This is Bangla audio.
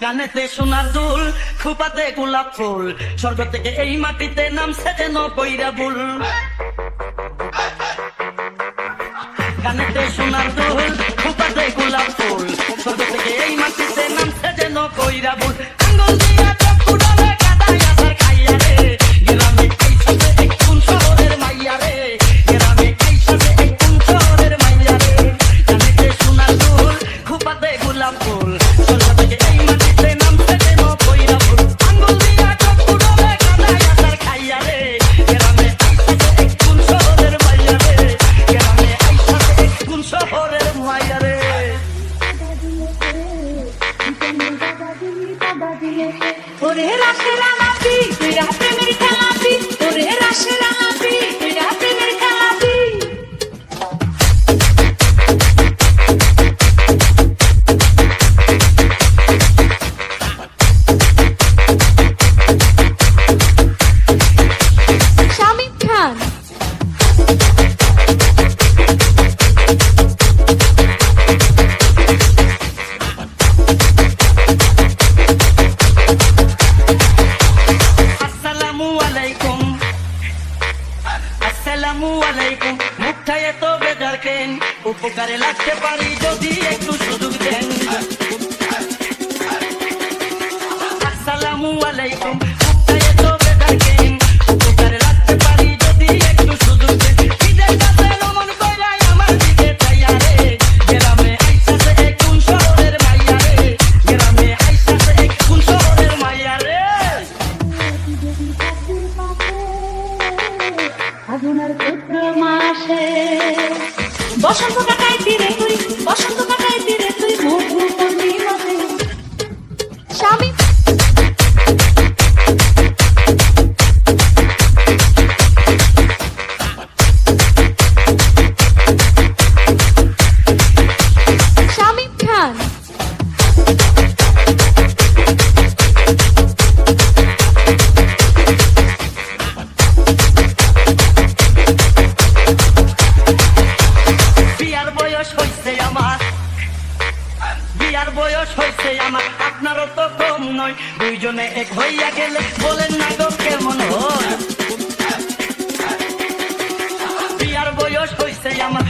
গানেতে সোনার দুল, খোপাতে গোলাপ ফুল, স্বর্গ থেকে এই মাটিতে নামছে যেন কইরা বুল। গানেতে সোনার দুল, খোপাতে গোলাপ ফুল, স্বর্গ থেকে এই মাটিতে নামছে যেন কইরা বুল। আঙ্গুল দিয়া চক্ষু ডলে কাদায় আছাড় খাইয়া রে, গ্রামে আইসাছে এক কোন শহরের মাইয়া রে, গ্রামে আইসাছে এক কোন শহরের মাইয়া রে। গানেতে সোনার দুল, খোপাতে গোলাপ ফুল, স্বর্গ থেকে এই মাটিতে নামছে যেন কইরা বুল। আঙ্গুল দিয়া চক্ষু ডলে কাদায় আছাড় খাইয়া রে, গ্রামে আইসাছে এক কোন শহরের মাইয়া রে, গ্রামে আইসাছে এক কোন শহরের মাইয়া রে। ওরে রাশে রাঙাবি তুই প্রেমের খেলাবি, ওরে রাশে রাঙাবি তুই প্রেমের খেলাবি। শামিম খান আসসালামু আলাইকুম, মুখটায় এত বেজার কেন, উপকারে লাগতে পারি যদি একটু সুযোগ দেন। আসসালামু আলাইকুম, মুখটায় এত বেজার কেন, উপকারে লাগতে পারি যদি একটু সুযোগ দেন। ঈদের কাছে নমন কইরাই আমার দিকে চাইয়া রে, গ্রামে আইসাছে এক কোন শহরের মাইয়া রে, গ্রামে আইসাছে এক কোন শহরের মাইয়া রে। ফাগুনের পুত্র মাসে বসন্ত কাটাই তীরে তুই, বসন্ত কাটাই তীরে তুই মধু পূর্ণিমাতে। শামিম শামিম খান বিয়ার বয়স হইছে আমার, বিয়ার বয়স হইছে আমার, আপনারও তো কম নয়, দুইজনে এক হইয়া গেলে বলেন না গো কেমন হয়। বিয়ার বয়স হইছে আমার,